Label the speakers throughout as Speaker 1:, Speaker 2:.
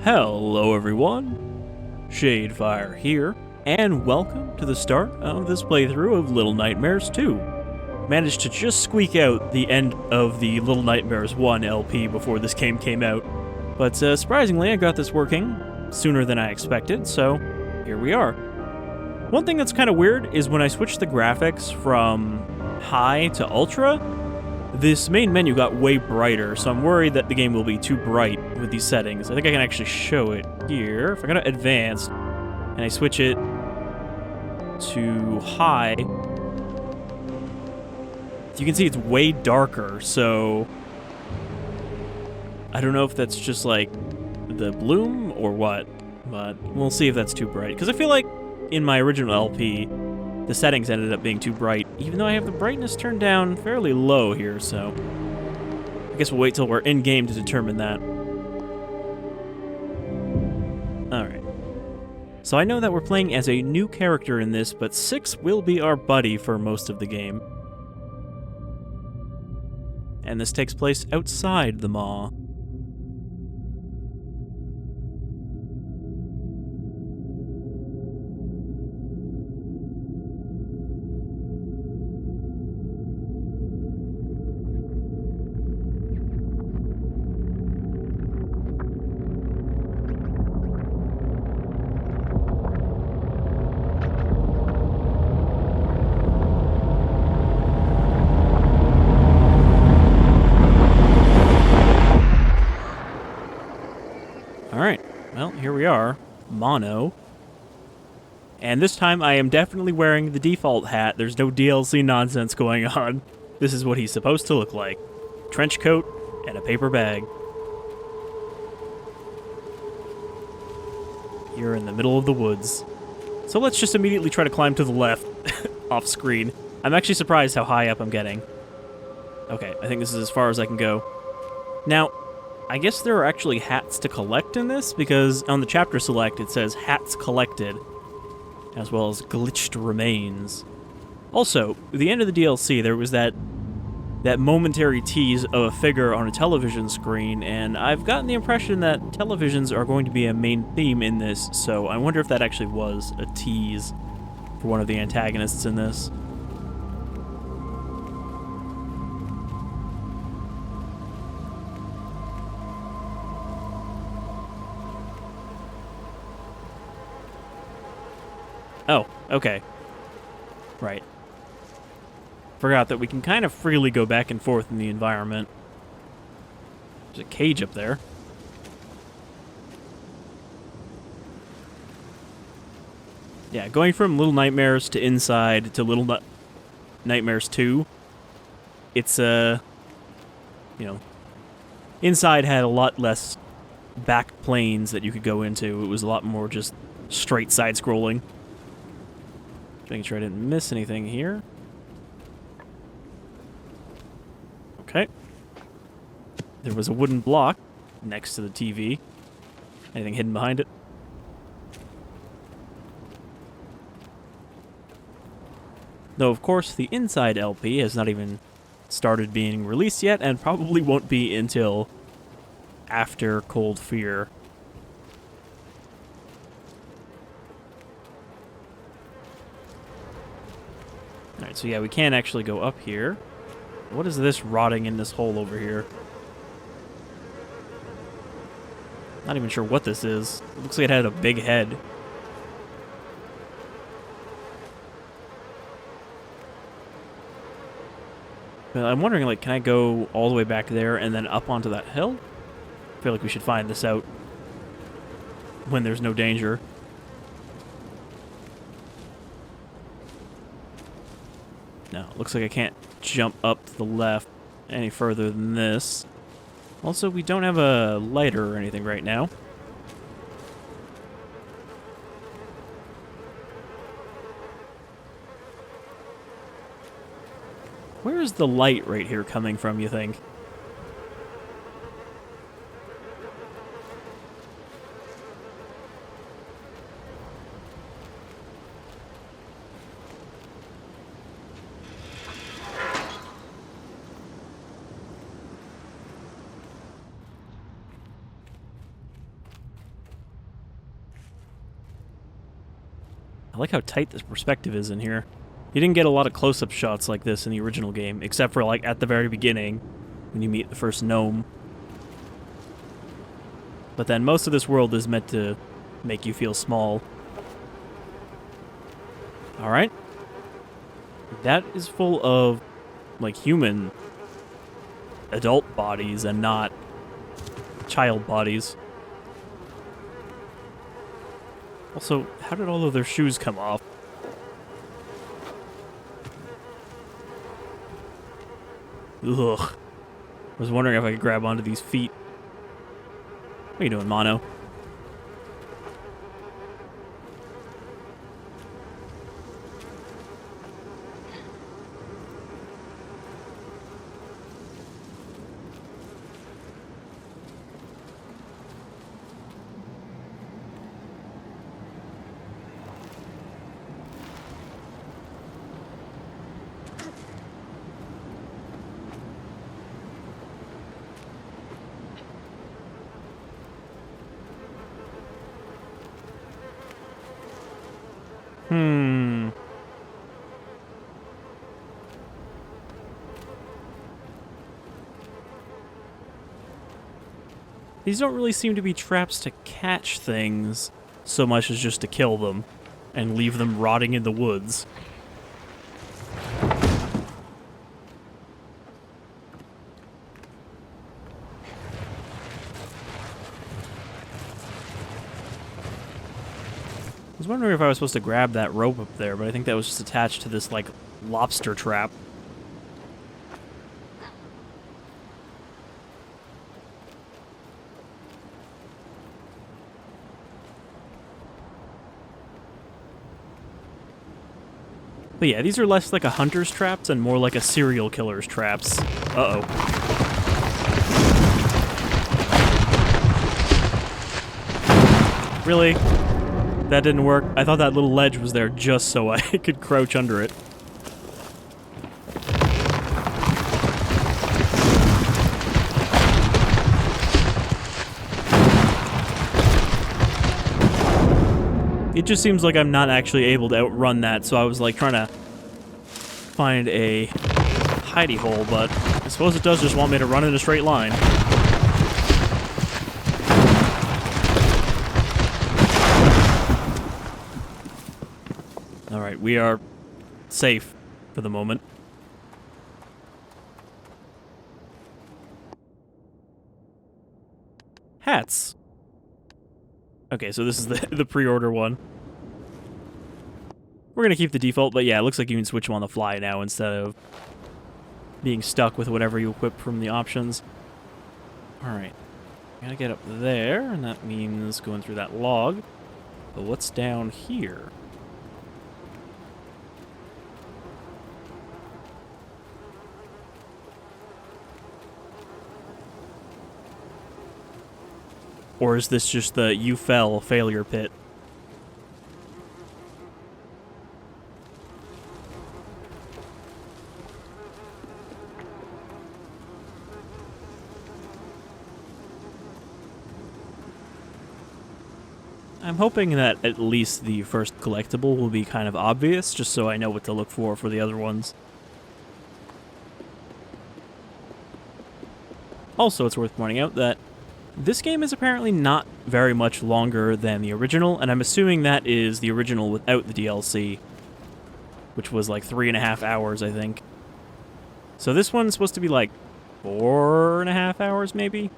Speaker 1: Hello everyone, Shadefire here, and welcome to the start of this playthrough of Little Nightmares 2. Managed to just squeak out the end of the Little Nightmares 1 LP before this game came out, but surprisingly I got this working sooner than I expected, so here we are. One thing that's kind of weird is when I switched the graphics from high to ultra, this main menu got way brighter, so I'm worried that the game will be too bright with these settings. I think I can actually show it here. If I go to advanced, and I switch it to high, you can see it's way darker, so I don't know if that's just like the bloom or what, but we'll see if that's too bright. Because I feel like in my original LP, the settings ended up being too bright, even though I have the brightness turned down fairly low here, so I guess we'll wait till we're in-game to determine that. Alright. So I know that we're playing as a new character in this, but Six will be our buddy for most of the game. And this takes place outside the Maw. Alright, well, here we are, Mono. And this time I am definitely wearing the default hat. There's no DLC nonsense going on. This is what he's supposed to look like. Trench coat and a paper bag. Here in the middle of the woods. So let's just immediately try to climb to the left, off screen. I'm actually surprised how high up I'm getting. Okay, I think this is as far as I can go. Now, I guess there are actually hats to collect in this, because on the chapter select it says hats collected, as well as glitched remains. Also, at the end of the DLC there was that momentary tease of a figure on a television screen, and I've gotten the impression that televisions are going to be a main theme in this, so I wonder if that actually was a tease for one of the antagonists in this. Oh, okay. Right. Forgot that we can kind of freely go back and forth in the environment. There's a cage up there. Yeah, going from Little Nightmares to Inside to Little Nightmares 2, it's, Inside had a lot less back planes that you could go into. It was a lot more just straight side-scrolling. Making sure I didn't miss anything here. Okay. There was a wooden block next to the TV. Anything hidden behind it? Though, of course, the Inside LP has not even started being released yet, and probably won't be until after Cold Fear. Alright, so yeah, we can actually go up here. What is this rotting in this hole over here? Not even sure what this is. It looks like it had a big head. But I'm wondering, like, can I go all the way back there and then up onto that hill? I feel like we should find this out when there's no danger. No, looks like I can't jump up to the left any further than this. Also, we don't have a lighter or anything right now. Where is the light right here coming from, you think? I like how tight this perspective is in here. You didn't get a lot of close-up shots like this in the original game, except for like at the very beginning when you meet the first gnome. But then most of this world is meant to make you feel small. Alright. That is full of, like, human adult bodies and not child bodies. Also, how did all of their shoes come off? Ugh. I was wondering if I could grab onto these feet. What are you doing, Mono? These don't really seem to be traps to catch things so much as just to kill them and leave them rotting in the woods. I was wondering if I was supposed to grab that rope up there, but I think that was just attached to this, like, lobster trap. But yeah, these are less like a hunter's traps and more like a serial killer's traps. Uh-oh. Really? That didn't work? I thought that little ledge was there just so I could crouch under it. It just seems like I'm not actually able to outrun that, so I was like trying to find a hidey hole, but I suppose it does just want me to run in a straight line. Alright, we are safe for the moment. Hats. Okay, so this is the pre-order one. We're gonna keep the default, but yeah, it looks like you can switch them on the fly now instead of being stuck with whatever you equip from the options. Alright. Gotta get up there, and that means going through that log. But what's down here? Or is this just the you fell failure pit? I'm hoping that at least the first collectible will be kind of obvious, just so I know what to look for the other ones. Also, it's worth pointing out that this game is apparently not very much longer than the original, and I'm assuming that is the original without the DLC, which was like 3.5 hours, I think. So this one's supposed to be like 4.5 hours, maybe?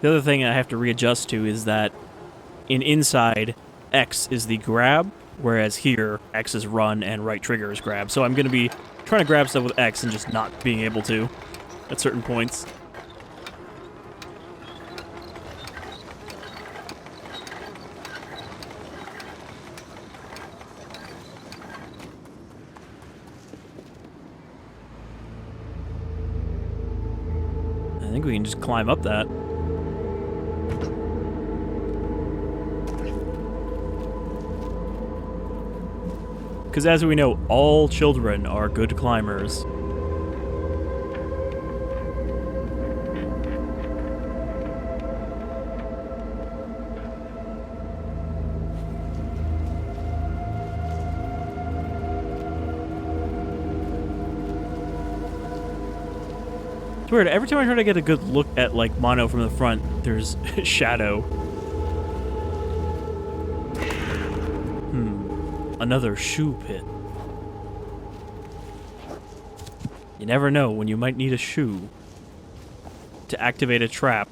Speaker 1: The other thing I have to readjust to is that in Inside, X is the grab, whereas here, X is run and right trigger is grab. So I'm going to be trying to grab stuff with X and just not being able to at certain points. I think we can just climb up that. Because as we know, all children are good climbers. It's weird. Every time I try to get a good look at, like, Mono from the front, there's shadow. Another shoe pit. You never know when you might need a shoe to activate a trap.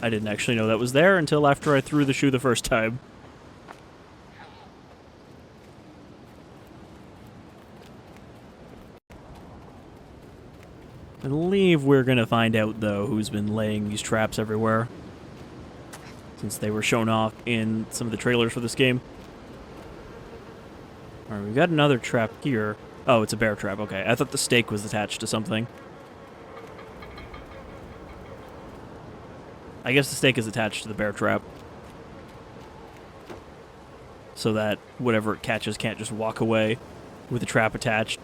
Speaker 1: I didn't actually know that was there until after I threw the shoe the first time. I believe we're gonna find out, though, who's been laying these traps everywhere, since they were shown off in some of the trailers for this game. Alright, we've got another trap here. Oh, it's a bear trap, okay. I thought the stake was attached to something. I guess the stake is attached to the bear trap, so that whatever it catches can't just walk away with the trap attached.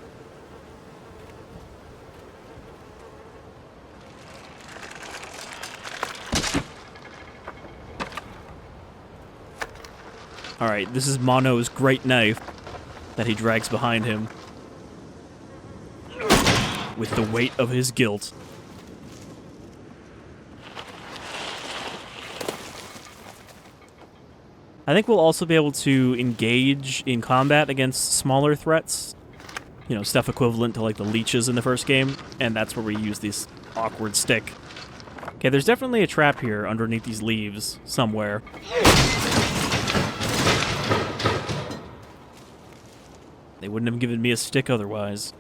Speaker 1: Alright, this is Mono's great knife that he drags behind him with the weight of his guilt. I think we'll also be able to engage in combat against smaller threats. You know, stuff equivalent to like the leeches in the first game, and that's where we use this awkward stick. Okay, there's definitely a trap here underneath these leaves somewhere. They wouldn't have given me a stick otherwise.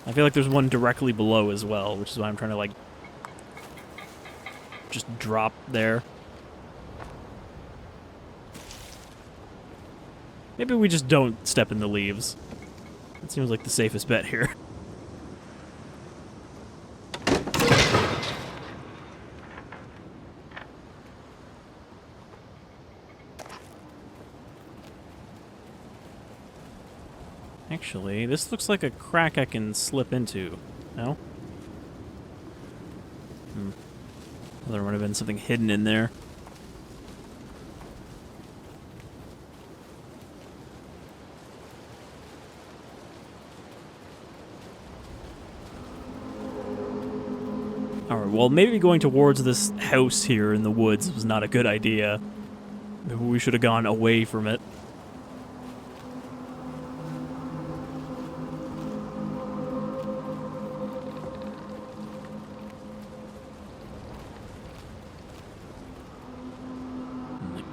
Speaker 1: I feel like there's one directly below as well, which is why I'm trying to, like, just drop there. Maybe we just don't step in the leaves. That seems like the safest bet here. Actually, this looks like a crack I can slip into. No? Well, there would have been something hidden in there. Alright, well, maybe going towards this house here in the woods was not a good idea. Maybe we should have gone away from it.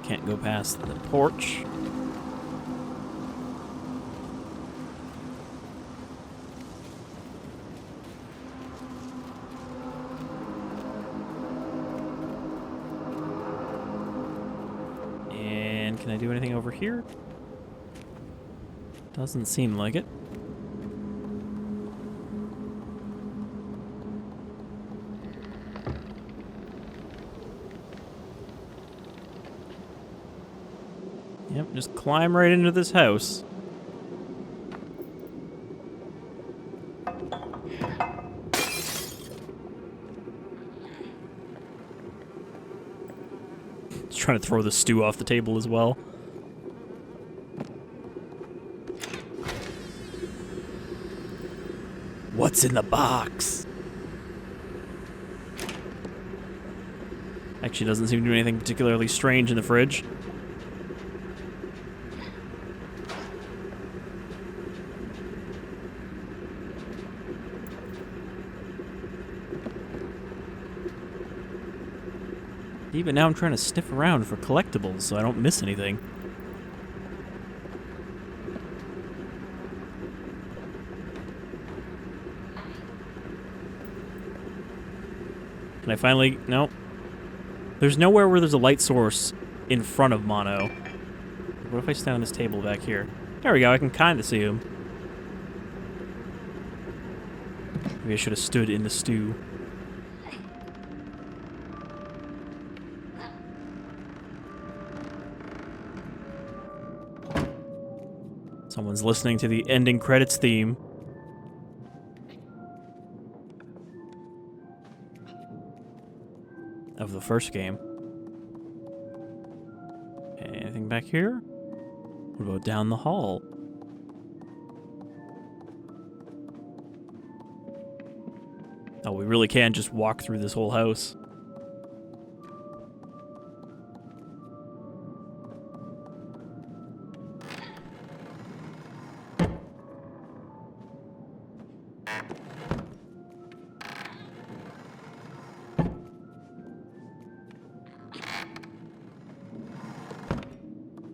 Speaker 1: Can't go past the porch. And can I do anything over here? Doesn't seem like it. Yep, just climb right into this house. Just trying to throw the stew off the table as well. What's in the box? Actually, doesn't seem to do anything particularly strange in the fridge. But now I'm trying to sniff around for collectibles so I don't miss anything. Can I finally... No. There's nowhere where there's a light source in front of Mono. What if I stand on this table back here? There we go, I can kind of see him. Maybe I should have stood in the stew. Someone's listening to the ending credits theme. the first game. Anything back here? What about down the hall? Oh, we really can just walk through this whole house.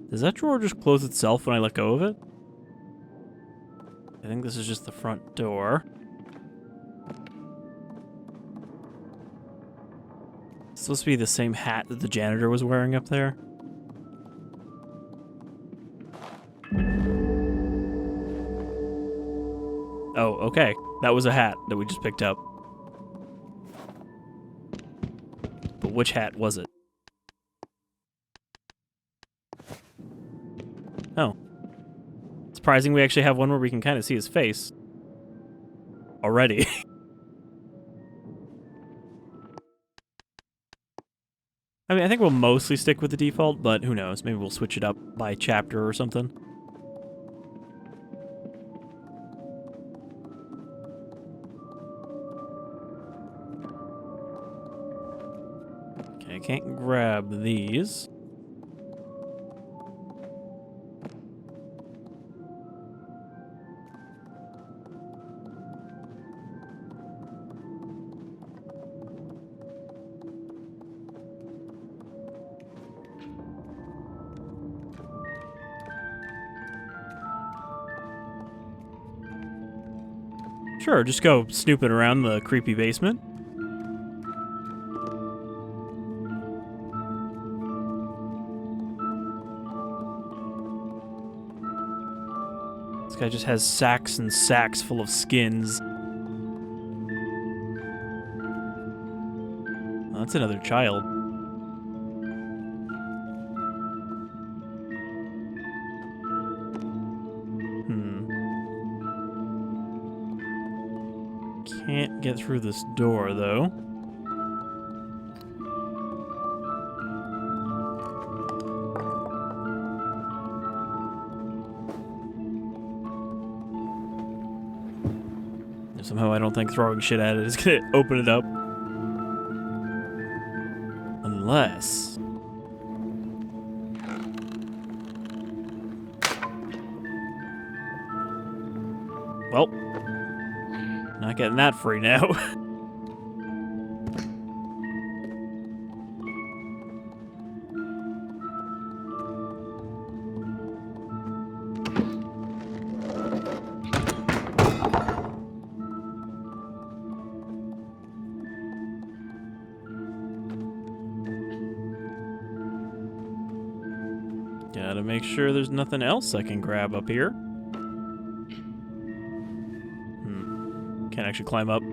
Speaker 1: Does that drawer just close itself when I let go of it? I think this is just the front door. It's supposed to be the same hat that the janitor was wearing up there. Oh, okay. That was a hat that we just picked up. But which hat was it? Oh. Surprising we actually have one where we can kind of see his face. Already. I mean, I think we'll mostly stick with the default, but who knows? Maybe we'll switch it up by chapter or something. Okay, I can't grab these. Sure, just go snooping around the creepy basement. This guy just has sacks and sacks full of skins. Oh, that's another child. Can't get through this door, though. Somehow I don't think throwing shit at it is gonna open it up. Unless... well... not getting that free now. Gotta make sure there's nothing else I can grab up here. Can't actually climb up.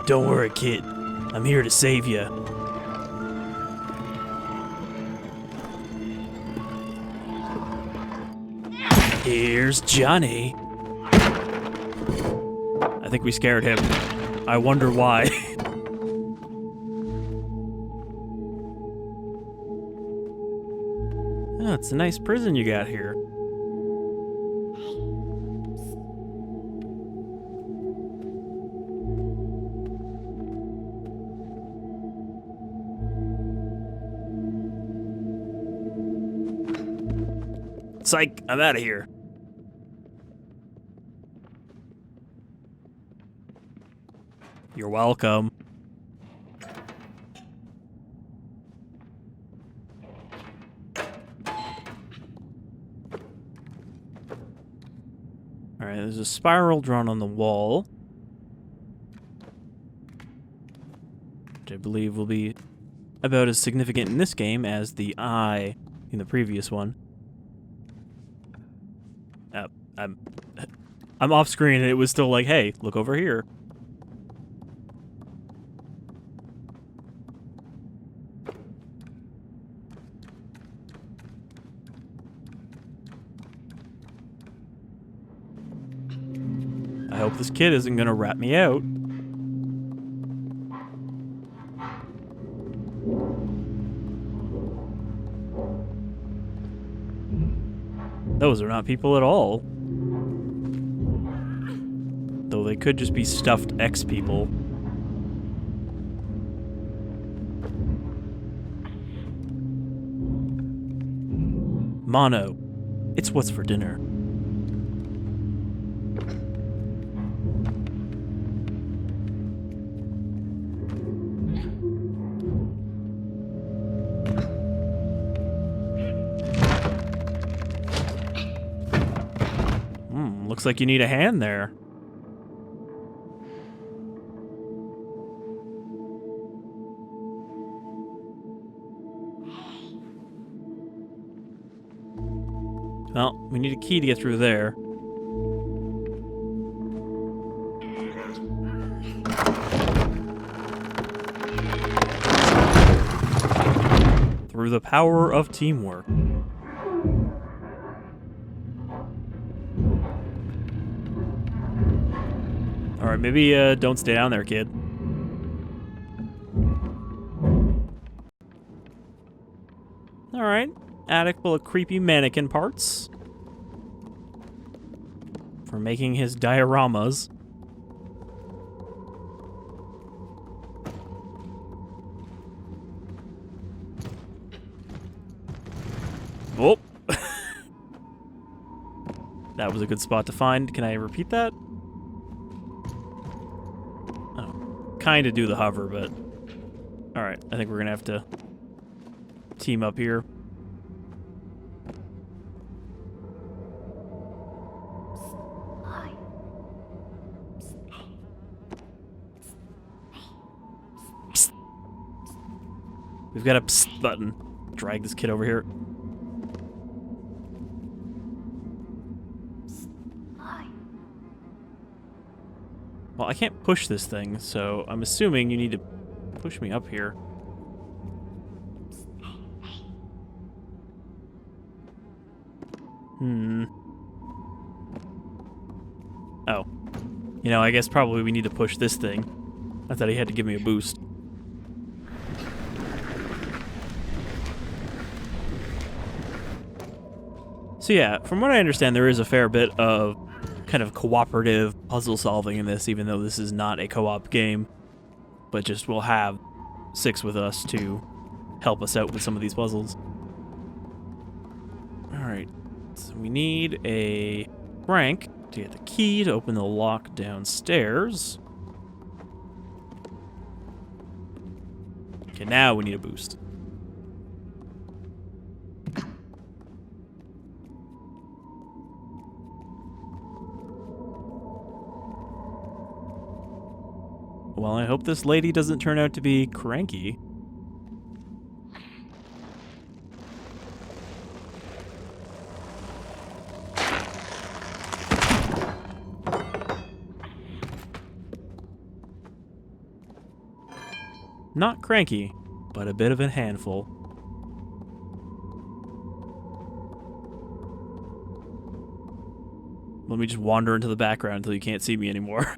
Speaker 1: Don't worry, kid. I'm here to save you. Here's Johnny. I think we scared him. I wonder why. Oh, it's a nice prison you got here. Psych, I'm out of here. You're welcome. Alright, there's a spiral drawn on the wall, which I believe will be about as significant in this game as the eye in the previous one. I'm off screen and it was still like, hey, look over here. hope this kid isn't gonna rat me out. Those are not people at all. Though they could just be stuffed X people. Mono. It's what's for dinner. Looks like you need a hand there. Well, we need a key to get through there. Through the power of teamwork. Alright, maybe don't stay down there, kid. Alright. Attic full of creepy mannequin parts. For making his dioramas. Oh! That was a good spot to find. Can I repeat that? Oh, kind of do the hover, but... Alright, I think we're gonna have to team up here. Psst. We've got a psst button. Drag this kid over here. Well, I can't push this thing, so I'm assuming you need to push me up here. Oh. You know, I guess probably we need to push this thing. I thought he had to give me a boost. So yeah, from what I understand, there is a fair bit of kind of cooperative puzzle solving in this, even though this is not a co-op game. But just we'll have 6 with us to help us out with some of these puzzles. Alright, so we need a crank to get the key to open the lock downstairs. Okay, now we need a boost. Well, I hope this lady doesn't turn out to be cranky. Not cranky, but a bit of a handful. Let me just wander into the background until you can't see me anymore.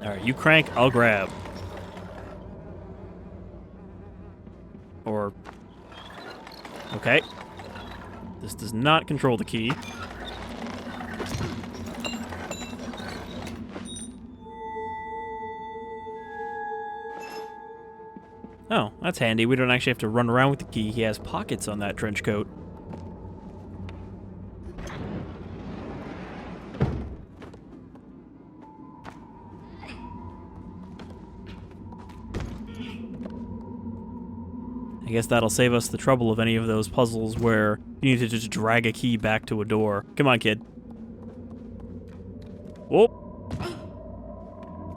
Speaker 1: Alright, you crank, I'll grab. Or... Okay. This does not control the key. Oh, that's handy. We don't actually have to run around with the key. He has pockets on that trench coat. I guess that'll save us the trouble of any of those puzzles where you need to just drag a key back to a door. Come on, kid. Whoop.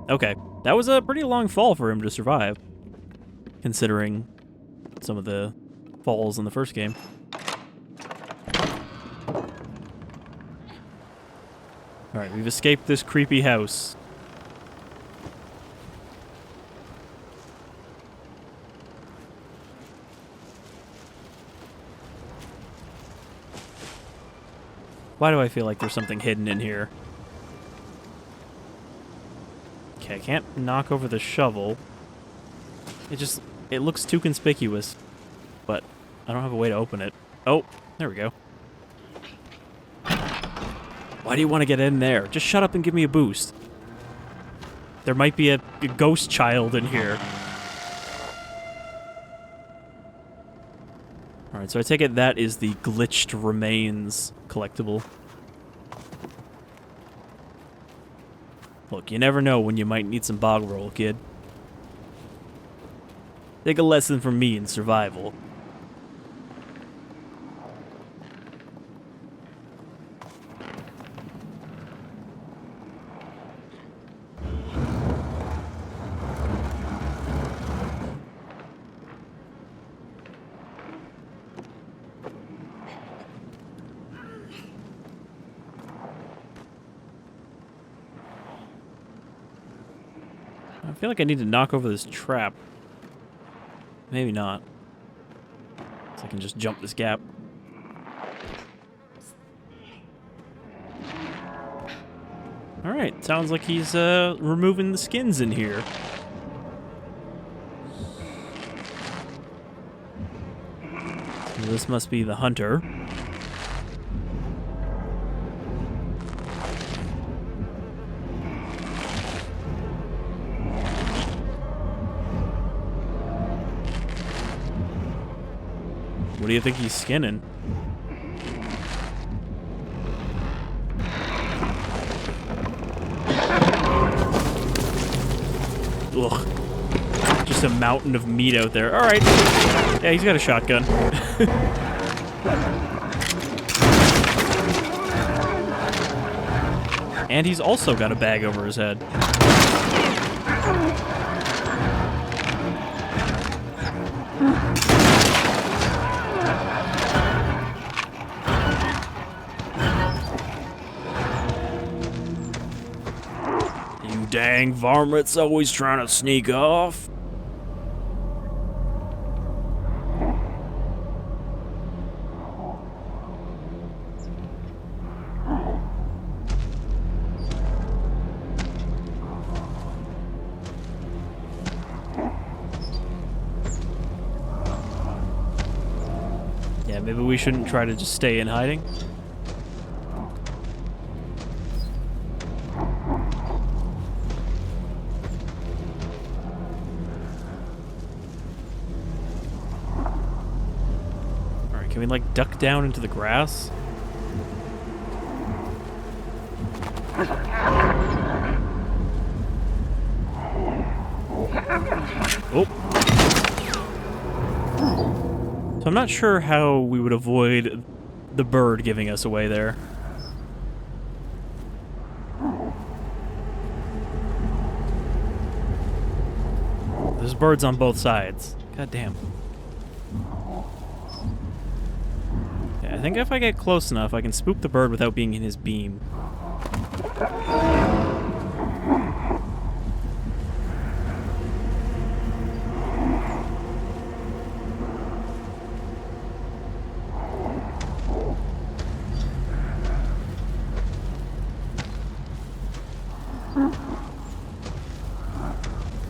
Speaker 1: Okay, That was a pretty long fall for him to survive, considering some of the falls in the first game. Alright, we've escaped this creepy house. Why do I feel like there's something hidden in here? Okay, I can't knock over the shovel. It looks too conspicuous. But I don't have a way to open it. Oh, there we go. Why do you want to get in there? Just shut up and give me a boost. There might be a ghost child in here. Alright, so I take it that is the glitched remains collectible. Look, you never know when you might need some bog roll, kid. Take a lesson from me in survival. I feel like I need to knock over this trap. Maybe not. So I can just jump this gap. Alright, sounds like he's removing the skins in here. So this must be the hunter. What do you think he's skinning? Ugh. Just a mountain of meat out there. Alright. Yeah, he's got a shotgun. And he's also got a bag over his head. Dang varmints always trying to sneak off. Yeah, maybe we shouldn't try to just stay in hiding. Can we, like, duck down into the grass? Oh. So I'm not sure how we would avoid the bird giving us away there. There's birds on both sides. God damn. I think if I get close enough, I can spook the bird without being in his beam.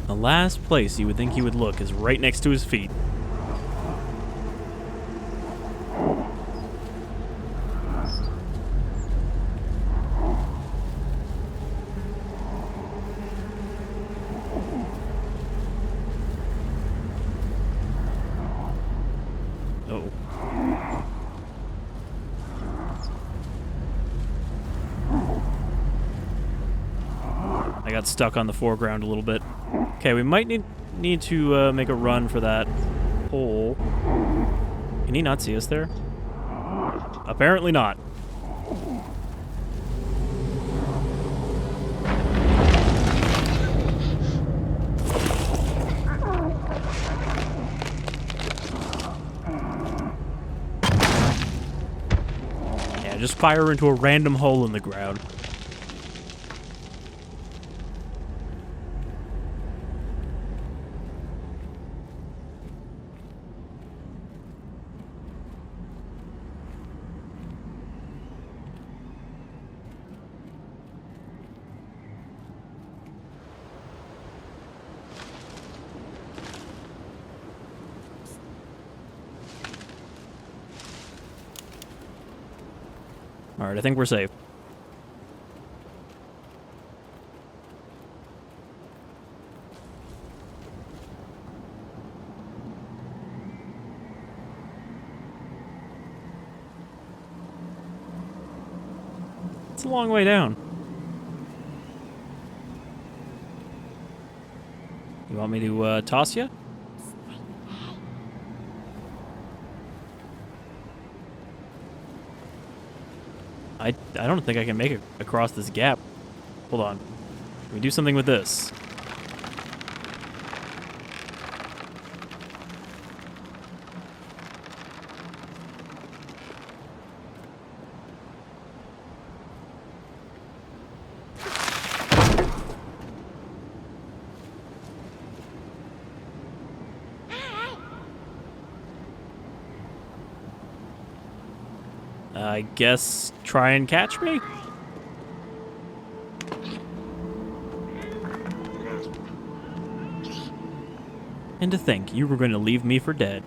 Speaker 1: The last place you would think he would look is right next to his feet. I got stuck on the foreground a little bit. Okay, we might need to make a run for that hole. Can he not see us there? Apparently not. Yeah, just fire into a random hole in the ground. Alright, I think we're safe. It's a long way down. You want me to toss you? I don't think I can make it across this gap. Hold on. Can we do something with this? I guess try and catch me? And to think, you were going to leave me for dead.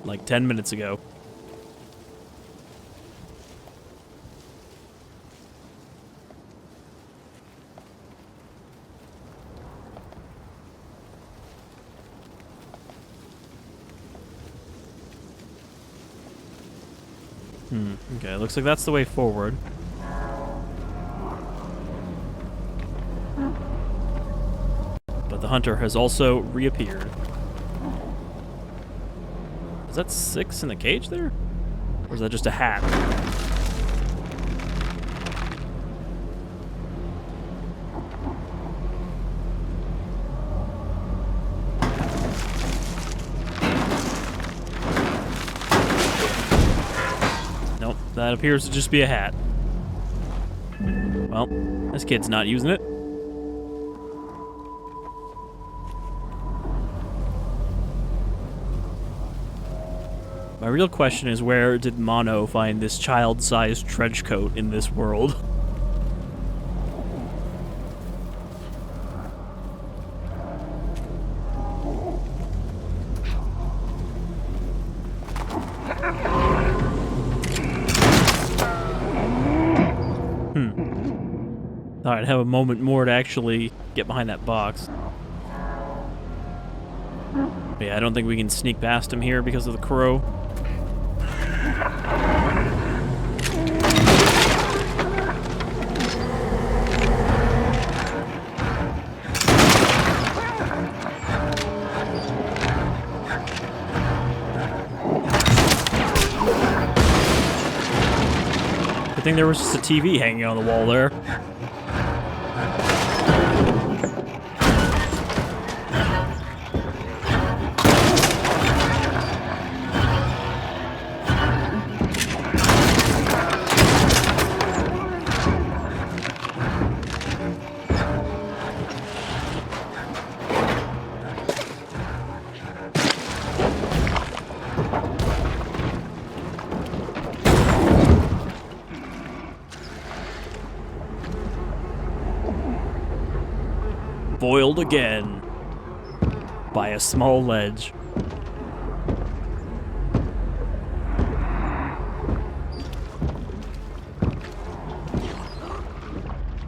Speaker 1: Like 10 minutes ago. Okay, looks like that's the way forward. But the hunter has also reappeared. Is that 6 in the cage there? Or is that just a hat? Nope, that appears to just be a hat. Well, this kid's not using it. My real question is, where did Mono find this child-sized trench coat in this world? Thought I'd have a moment more to actually get behind that box. But yeah, I don't think we can sneak past him here because of the crow. Good thing there was just a TV hanging on the wall there. Foiled again by a small ledge.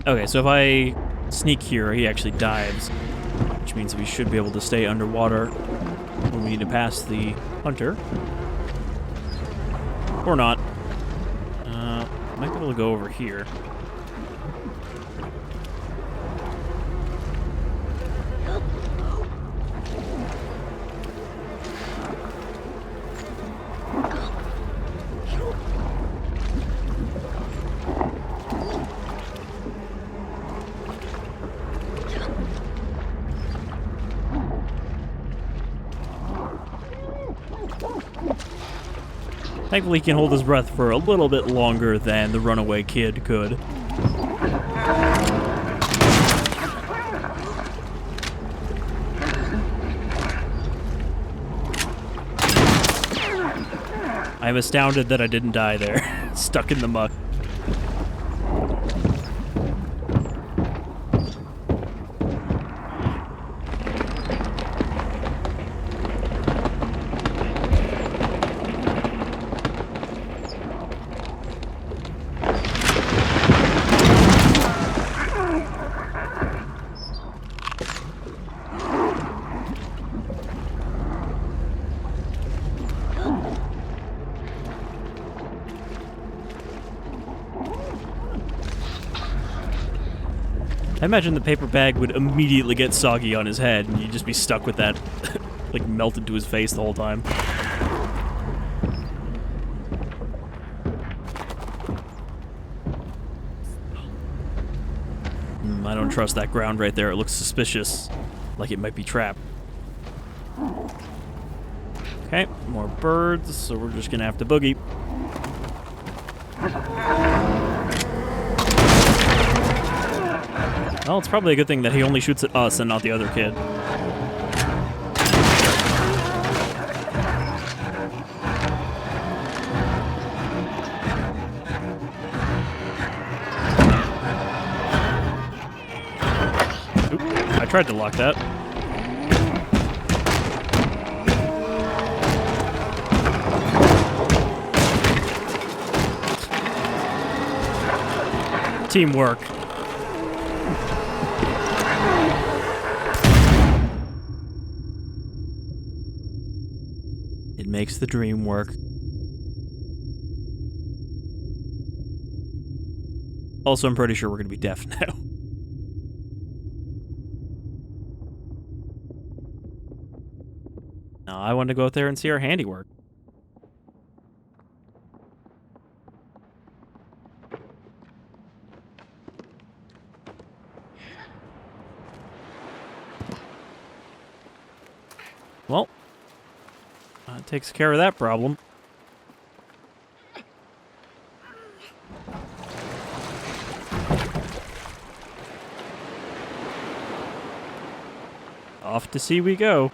Speaker 1: Okay, so if I sneak here, he actually dives, which means we should be able to stay underwater when we need to pass the hunter. Or not. Might be able to go over here. Thankfully, he can hold his breath for a little bit longer than the runaway kid could. I'm astounded that I didn't die there, stuck in the muck. I imagine the paper bag would immediately get soggy on his head, and you'd just be stuck with that, like, melted to his face the whole time. I don't trust that ground right there. It looks suspicious, like it might be trapped. Okay, more birds, so we're just gonna have to boogie. Well, it's probably a good thing that he only shoots at us and not the other kid. Oop, I tried to lock that. Teamwork. It makes the dream work. Also, I'm pretty sure we're going to be deaf now. No, I wanted to go out there and see our handiwork. Well, that takes care of that problem. Off to sea we go.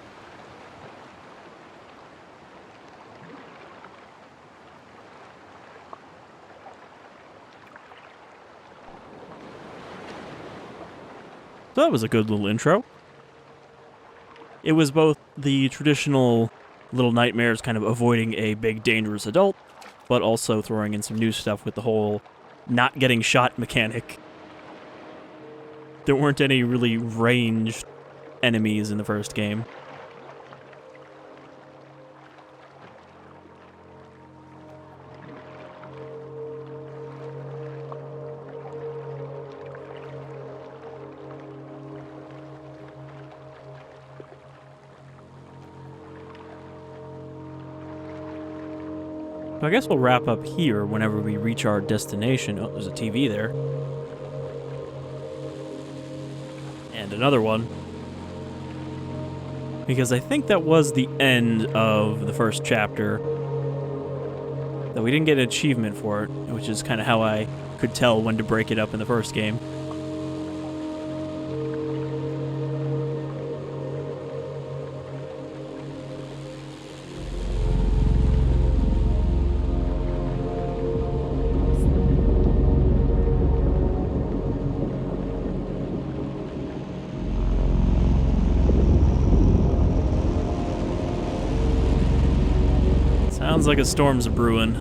Speaker 1: So that was a good little intro. It was both the traditional Little Nightmares kind of avoiding a big dangerous adult, but also throwing in some new stuff with the whole not getting shot mechanic. There weren't any really ranged enemies in the first game. So I guess we'll wrap up here whenever we reach our destination. Oh, there's a TV there. And another one. Because I think that was the end of the first chapter. Though we didn't get an achievement for it, which is kind of how I could tell when to break it up in the first game. Sounds like a storm's brewing.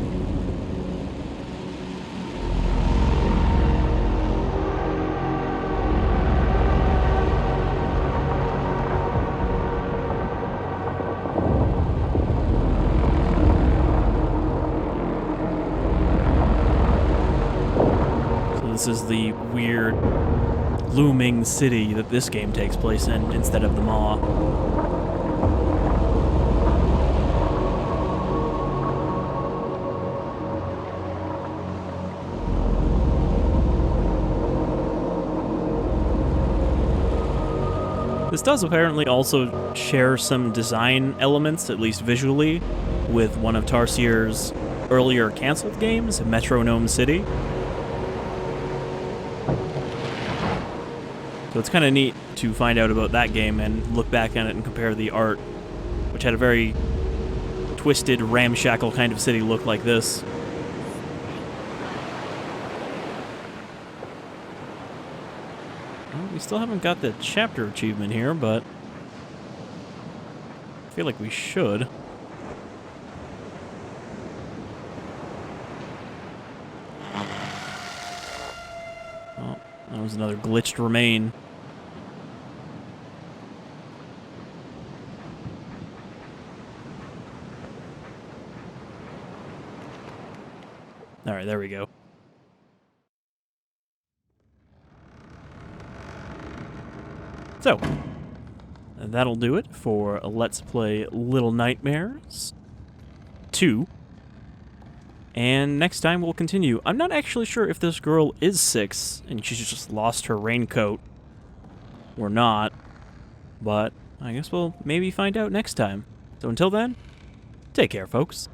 Speaker 1: So this is the weird looming city that this game takes place in instead of the Maw. This does apparently also share some design elements, at least visually, with one of Tarsiers' earlier canceled games, Metronome City. So it's kind of neat to find out about that game and look back on it and compare the art, which had a very twisted, ramshackle kind of city look like this. Well, we still haven't got the chapter achievement here, but I feel like we should. Oh, that was another glitched remain. Alright, there we go. So, and that'll do it for Let's Play Little Nightmares 2. And next time we'll continue. I'm not actually sure if this girl is 6 and she's just lost her raincoat or not, but I guess we'll maybe find out next time. So until then, take care, folks.